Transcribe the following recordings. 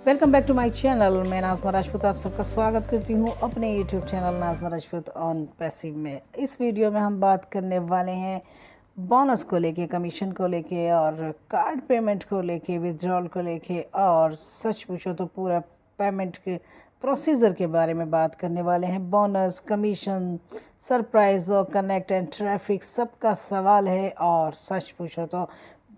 Welcome back to my channel. मैं नाज़मा राजपूत आप सबका स्वागत करती हूँ अपने YouTube channel Nazma Rajput on passive में। इस वीडियो में हम बात करने वाले हैं बोनस को लेके, कमीशन को लेके और कार्ड पेमेंट को लेके, विड्रॉल को लेके और सच पूछो तो पूरा पेमेंट के प्रोसीजर के बारे में बात करने वाले हैं। बोनस, कमीशन, सरप्राइज़ और कनेक्ट एंड ट्रैफिक सबका सवाल है और सच पूछो तो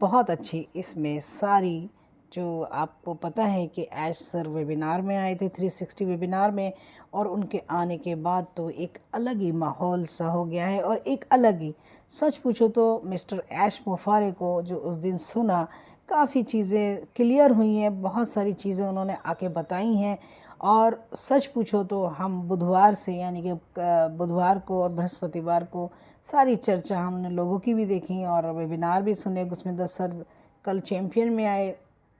बहुत अच्छी इसमें सारी जो आपको पता है कि ऐश सर वेबिनार में आए थे 360 वेबिनार में, और उनके आने के बाद तो एक अलग ही माहौल सा हो गया है और एक अलग ही सच पूछो तो मिस्टर ऐश मुफारे को जो उस दिन सुना, काफ़ी चीज़ें क्लियर हुई हैं, बहुत सारी चीज़ें उन्होंने आके बताई हैं। और सच पूछो तो हम बुधवार से यानी कि बुधवार को और बृहस्पतिवार को सारी चर्चा हमने लोगों की भी देखी और वेबिनार भी सुने। गुस्मिंदर सर कल चैम्पियन में आए,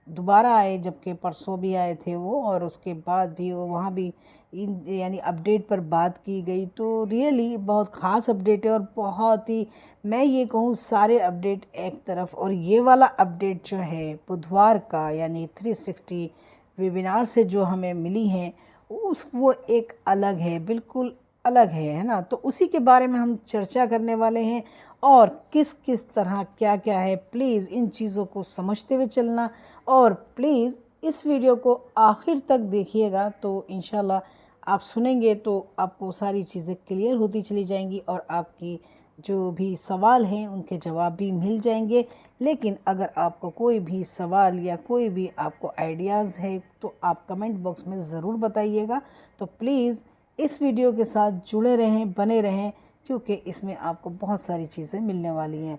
दोबारा आए, जबकि परसों भी आए थे वो, और उसके बाद भी वो वहाँ भी इन यानी अपडेट पर बात की गई। तो रियली बहुत ख़ास अपडेट है और बहुत ही, मैं ये कहूँ, सारे अपडेट एक तरफ और ये वाला अपडेट जो है बुधवार का यानी 360 वेबिनार से जो हमें मिली हैं वो एक अलग है, बिल्कुल अलग है ना। तो उसी के बारे में हम चर्चा करने वाले हैं और किस किस तरह क्या क्या है। प्लीज़ इन चीज़ों को समझते हुए चलना और प्लीज़ इस वीडियो को आखिर तक देखिएगा, तो इंशाल्लाह आप सुनेंगे तो आपको सारी चीज़ें क्लियर होती चली जाएंगी और आपकी जो भी सवाल हैं उनके जवाब भी मिल जाएंगे। लेकिन अगर आपको कोई भी सवाल या कोई भी आपको आइडियाज़ है तो आप कमेंट बॉक्स में ज़रूर बताइएगा। तो प्लीज़ इस वीडियो के साथ जुड़े रहें, बने रहें, क्योंकि इसमें आपको बहुत सारी चीज़ें मिलने वाली हैं।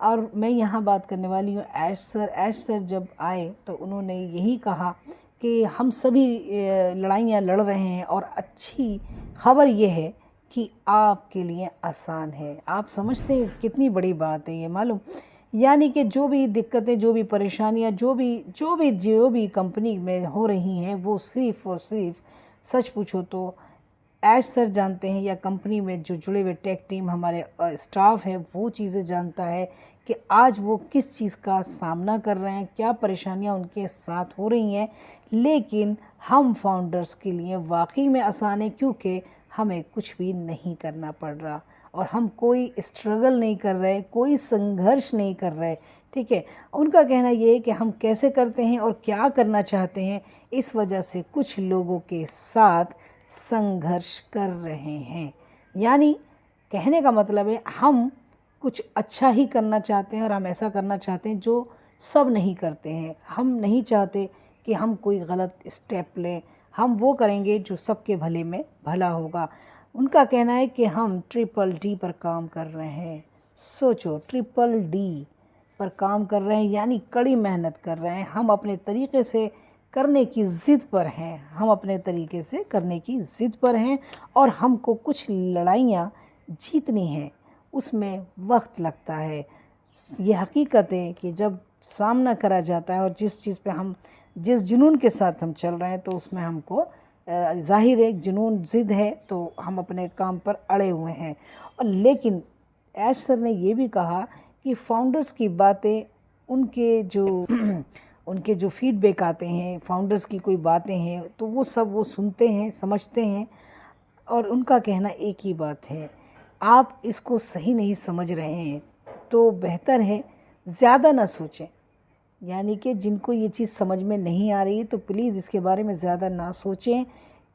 और मैं यहाँ बात करने वाली हूँ ऐश सर जब आए तो उन्होंने यही कहा कि हम सभी लड़ाइयाँ लड़ रहे हैं और अच्छी खबर ये है कि आपके लिए आसान है। आप समझते हैं कितनी बड़ी बात है ये, मालूम? यानी कि जो भी दिक्कतें, जो भी परेशानियाँ, जो भी कंपनी में हो रही हैं वो सिर्फ़ और सिर्फ सच पूछो तो ऐश सर जानते हैं, या कंपनी में जो जुड़े हुए टेक टीम हमारे स्टाफ है वो चीज़ें जानता है कि आज वो किस चीज़ का सामना कर रहे हैं, क्या परेशानियां उनके साथ हो रही हैं। लेकिन हम फाउंडर्स के लिए वाकई में आसान है, क्योंकि हमें कुछ भी नहीं करना पड़ रहा और हम कोई स्ट्रगल नहीं कर रहे, कोई संघर्ष नहीं कर रहे। ठीक है, उनका कहना ये है कि हम कैसे करते हैं और क्या करना चाहते हैं, इस वजह से कुछ लोगों के साथ संघर्ष कर रहे हैं। यानी कहने का मतलब है हम कुछ अच्छा ही करना चाहते हैं और हम ऐसा करना चाहते हैं जो सब नहीं करते हैं। हम नहीं चाहते कि हम कोई गलत स्टेप लें, हम वो करेंगे जो सबके भले में भला होगा। उनका कहना है कि हम DDD पर काम कर रहे हैं। सोचो, DDD पर काम कर रहे हैं यानी कड़ी मेहनत कर रहे हैं। हम अपने तरीक़े से करने की ज़िद पर हैं, हम अपने तरीके से करने की ज़िद पर हैं और हमको कुछ लड़ाइयाँ जीतनी हैं, उसमें वक्त लगता है। ये हकीकत है कि जब सामना करा जाता है और जिस चीज़ पे हम, जिस जुनून के साथ हम चल रहे हैं, तो उसमें हमको ज़ाहिर एक जुनून, ज़िद है, तो हम अपने काम पर अड़े हुए हैं। और लेकिन ऐश सर ने ये भी कहा कि फाउंडर्स की बातें, उनके जो फीडबैक आते हैं, फाउंडर्स की कोई बातें हैं तो वो सब वो सुनते हैं, समझते हैं। और उनका कहना एक ही बात है, आप इसको सही नहीं समझ रहे हैं तो बेहतर है ज़्यादा ना सोचें। यानी कि जिनको ये चीज़ समझ में नहीं आ रही है तो प्लीज़ इसके बारे में ज़्यादा ना सोचें,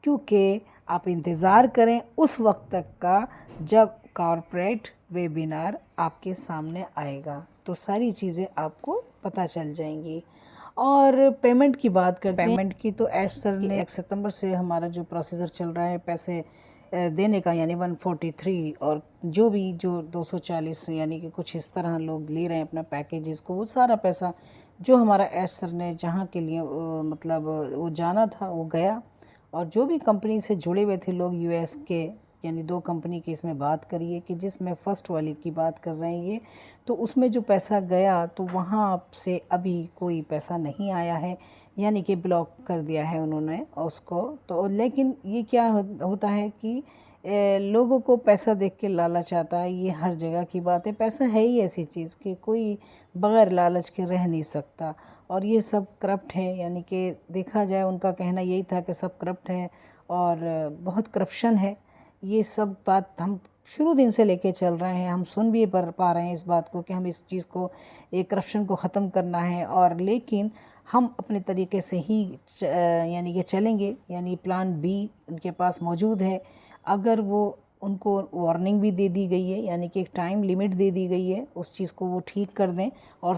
क्योंकि आप इंतज़ार करें उस वक्त तक का जब कॉर्पोरेट वेबिनार आपके सामने आएगा, तो सारी चीज़ें आपको पता चल जाएंगी। और पेमेंट की बात करते हैं। पेमेंट की तो ऐश सर ने 1 सितंबर से हमारा जो प्रोसीजर चल रहा है पैसे देने का, यानी 143 और जो 240 यानी कि कुछ इस तरह लोग ले रहे हैं अपना पैकेजेस को, वो सारा पैसा जो हमारा ऐश सर ने जहाँ के लिए मतलब वो जाना था वो गया। और जो भी कंपनी से जुड़े हुए थे लोग US के, यानी 2 कंपनी की इसमें बात करिए कि जिसमें फ़र्स्ट वाली की बात कर रहे हैं ये, तो उसमें जो पैसा गया तो वहाँ से अभी कोई पैसा नहीं आया है, यानी कि ब्लॉक कर दिया है उन्होंने उसको। तो लेकिन ये क्या होता है कि लोगों को पैसा देख के लालच आता है, ये हर जगह की बात है। पैसा है ही ऐसी चीज़ कि कोई बग़ैर लालच के रह नहीं सकता। और ये सब करप्ट है, यानी कि देखा जाए उनका कहना यही था कि सब करप्ट है और बहुत करप्शन है। ये सब बात हम शुरू दिन से लेके चल रहे हैं, हम सुन भी पा रहे हैं इस बात को कि हम इस चीज़ को, ये करप्शन को ख़त्म करना है। और लेकिन हम अपने तरीके से ही यानी कि चलेंगे, यानी प्लान बी उनके पास मौजूद है। अगर वो उनको वार्निंग भी दे दी गई है, यानी कि एक टाइम लिमिट दे दी गई है, उस चीज़ को वो ठीक कर दें और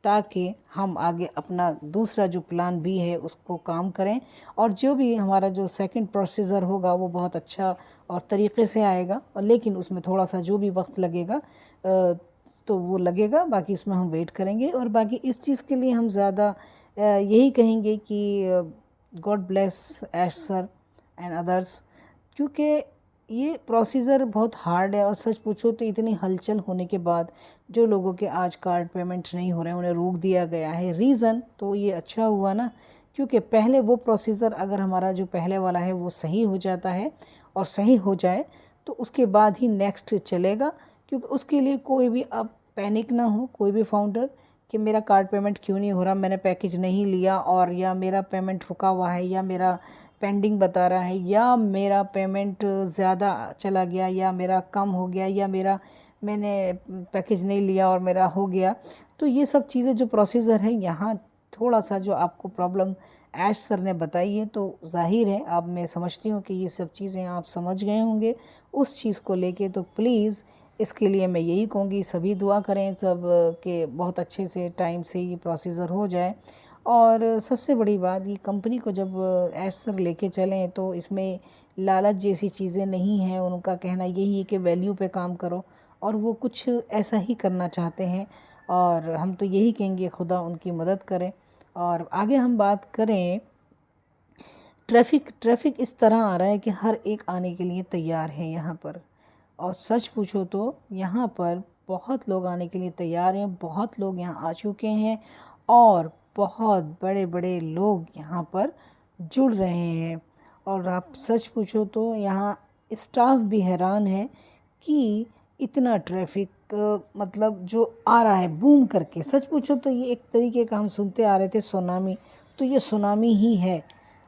ताकि हम आगे अपना दूसरा जो प्लान बी है उसको काम करें। और जो भी हमारा जो सेकंड प्रोसीजर होगा वो बहुत अच्छा और तरीके से आएगा, और लेकिन उसमें थोड़ा सा जो भी वक्त लगेगा तो वो लगेगा, बाकी उसमें हम वेट करेंगे। और बाकी इस चीज़ के लिए हम ज़्यादा यही कहेंगे कि God bless Ash sir and others, क्योंकि ये प्रोसीजर बहुत हार्ड है। और सच पूछो तो इतनी हलचल होने के बाद जो लोगों के आज कार्ड पेमेंट नहीं हो रहे हैं, उन्हें रोक दिया गया है। रीज़न तो ये अच्छा हुआ ना, क्योंकि पहले वो प्रोसीजर अगर हमारा जो पहले वाला है वो सही हो जाता है और सही हो जाए तो उसके बाद ही नेक्स्ट चलेगा। क्योंकि उसके लिए कोई भी अब पैनिक ना हो, कोई भी फाउंडर, कि मेरा कार्ड पेमेंट क्यों नहीं हो रहा, मैंने पैकेज नहीं लिया, और या मेरा पेमेंट रुका हुआ है, या मेरा पेंडिंग बता रहा है, या मेरा पेमेंट ज़्यादा चला गया, या मेरा कम हो गया, या मैंने पैकेज नहीं लिया और मेरा हो गया। तो ये सब चीज़ें जो प्रोसीजर है यहाँ थोड़ा सा जो आपको प्रॉब्लम ऐश सर ने बताई है, तो जाहिर है अब मैं समझती हूँ कि ये सब चीज़ें आप समझ गए होंगे उस चीज़ को लेके। तो प्लीज़ इसके लिए मैं यही कहूँगी, सभी दुआ करें सब के बहुत अच्छे से टाइम से ये प्रोसीजर हो जाए। और सबसे बड़ी बात, ये कंपनी को जब ऐश सर लेके चलें तो इसमें लालच जैसी चीज़ें नहीं हैं। उनका कहना यही है कि वैल्यू पे काम करो, और वो कुछ ऐसा ही करना चाहते हैं। और हम तो यही कहेंगे खुदा उनकी मदद करें। और आगे हम बात करें, ट्रैफिक इस तरह आ रहा है कि हर एक आने के लिए तैयार है यहाँ पर। और सच पूछो तो यहाँ पर बहुत लोग आने के लिए तैयार हैं, बहुत लोग यहाँ आ चुके हैं, और बहुत बड़े बड़े लोग यहाँ पर जुड़ रहे हैं। और आप सच पूछो तो यहाँ स्टाफ भी हैरान है कि इतना ट्रैफिक मतलब जो आ रहा है बूम करके। सच पूछो तो ये एक तरीके का हम सुनते आ रहे थे सुनामी, तो ये सुनामी ही है।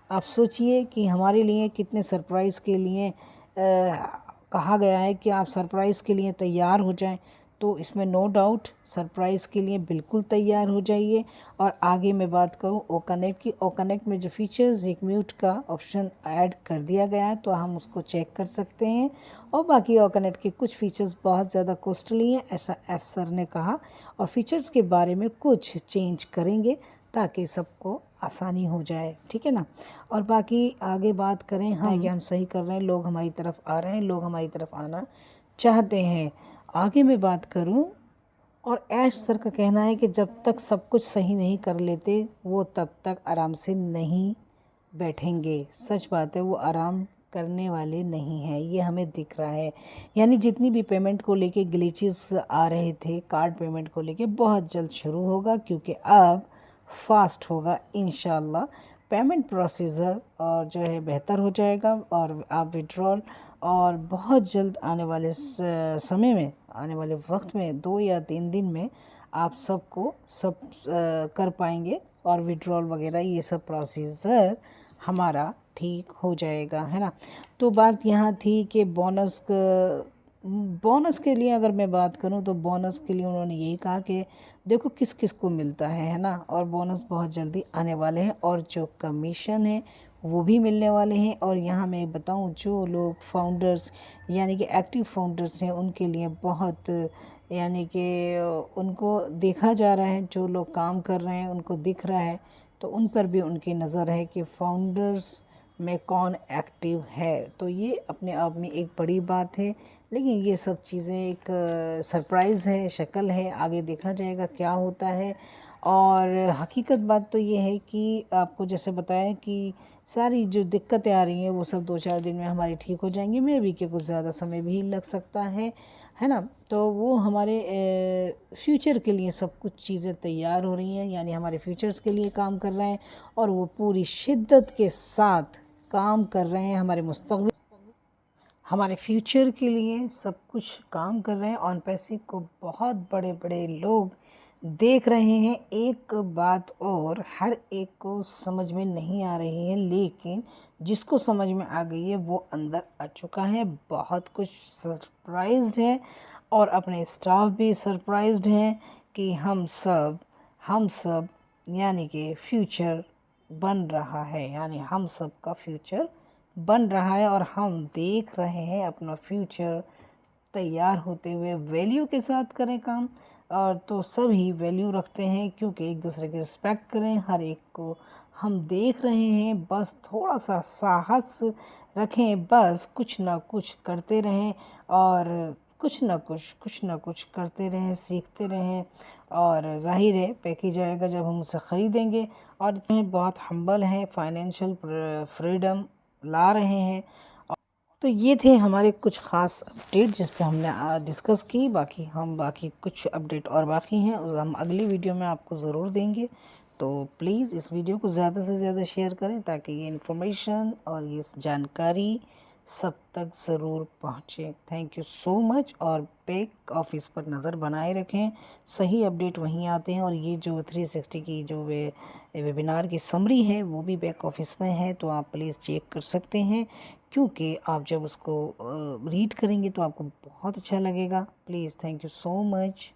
आप सोचिए कि हमारे लिए कितने सरप्राइज़ के लिए कहा गया है कि आप सरप्राइज़ के लिए तैयार हो जाएं। तो इसमें नो डाउट सरप्राइज़ के लिए बिल्कुल तैयार हो जाइए। और आगे मैं बात करूं ओ कनेक्ट की, ओ कनेक्ट में जो फीचर्स, एक म्यूट का ऑप्शन ऐड कर दिया गया है, तो हम उसको चेक कर सकते हैं। और बाकी ओ कनेक्ट के कुछ फीचर्स बहुत ज़्यादा कॉस्टली हैं, ऐसा एस सर ने कहा, और फीचर्स के बारे में कुछ चेंज करेंगे ताकि सबको आसानी हो जाए, ठीक है ना। और बाकी आगे बात करें, हाँ ये हम सही कर रहे हैं, लोग हमारी तरफ आ रहे हैं, लोग हमारी तरफ आना चाहते हैं। आगे मैं बात करूं, और ऐश सर का कहना है कि जब तक सब कुछ सही नहीं कर लेते वो तब तक आराम से नहीं बैठेंगे। सच बात है, वो आराम करने वाले नहीं हैं, ये हमें दिख रहा है। यानी जितनी भी पेमेंट को लेके ग्लिचेस आ रहे थे, कार्ड पेमेंट को लेके, बहुत जल्द शुरू होगा, क्योंकि अब फास्ट होगा इंशाल्लाह पेमेंट प्रोसीजर, और जो है बेहतर हो जाएगा। और आप विड्रॉल और बहुत जल्द आने वाले समय में, आने वाले वक्त में 2 या 3 दिन में आप सबको सब कर पाएंगे, और विड्रॉल वगैरह ये सब प्रोसीजर हमारा ठीक हो जाएगा, है ना। तो बात यहाँ थी कि बोनस के लिए अगर मैं बात करूं तो बोनस के लिए उन्होंने यही कहा कि देखो किस किस को मिलता है ना, और बोनस बहुत जल्दी आने वाले हैं, और जो कमीशन है वो भी मिलने वाले हैं। और यहाँ मैं बताऊं, जो लोग फाउंडर्स यानी कि एक्टिव फाउंडर्स हैं उनके लिए बहुत, यानी कि उनको देखा जा रहा है, जो लोग काम कर रहे हैं उनको दिख रहा है, तो उन पर भी उनकी नज़र है कि फाउंडर्स में कौन एक्टिव है। तो ये अपने आप में एक बड़ी बात है, लेकिन ये सब चीज़ें एक सरप्राइज़ है, शक्ल है, आगे देखा जाएगा क्या होता है। और हकीकत बात तो ये है कि आपको जैसे बताया कि सारी जो दिक्कतें आ रही हैं वो सब 2-4 दिन में हमारी ठीक हो जाएंगी, मे भी कि कुछ ज़्यादा समय भी लग सकता है ना। तो वो हमारे फ्यूचर के लिए सब कुछ चीज़ें तैयार हो रही हैं, यानी हमारे फ्यूचर्स के लिए काम कर रहे हैं, और वो पूरी शिद्दत के साथ काम कर रहे हैं हमारे मुस्तक़बिल, हमारे फ्यूचर के लिए सब कुछ काम कर रहे हैं। ऑन पैसिव को बहुत बड़े बड़े लोग देख रहे हैं। एक बात और हर एक को समझ में नहीं आ रही है, लेकिन जिसको समझ में आ गई है वो अंदर आ चुका है। बहुत कुछ सरप्राइज्ड है और अपने स्टाफ भी सरप्राइज्ड हैं कि हम सब यानी कि फ्यूचर बन रहा है, यानी हम सब का फ्यूचर बन रहा है और हम देख रहे हैं अपना फ्यूचर तैयार होते हुए। वैल्यू के साथ करें काम, और तो सभी वैल्यू रखते हैं क्योंकि एक दूसरे की रिस्पेक्ट करें। हर एक को हम देख रहे हैं, बस थोड़ा सा साहस रखें, बस कुछ ना कुछ करते रहें और कुछ ना कुछ करते रहें, सीखते रहें। और ज़ाहिर है पैकेज आएगा जब हम उसे ख़रीदेंगे। और इसमें बहुत हम्बल हैं, फाइनेंशियल फ्रीडम ला रहे हैं। तो ये थे हमारे कुछ ख़ास अपडेट जिस पे हमने डिस्कस की। बाकी कुछ अपडेट और बाकी हैं, और हम अगली वीडियो में आपको ज़रूर देंगे। तो प्लीज़ इस वीडियो को ज़्यादा से ज़्यादा शेयर करें ताकि ये इन्फॉर्मेशन और ये जानकारी सब तक ज़रूर पहुँचे। Thank you so much. और बैक ऑफिस पर नज़र बनाए रखें, सही अपडेट वहीं आते हैं। और ये जो 360 की जो वेबिनार की समरी है वो भी बैक ऑफिस में है, तो आप प्लीज़ चेक कर सकते हैं, क्योंकि आप जब उसको रीड करेंगे तो आपको बहुत अच्छा लगेगा। Please, thank you so much.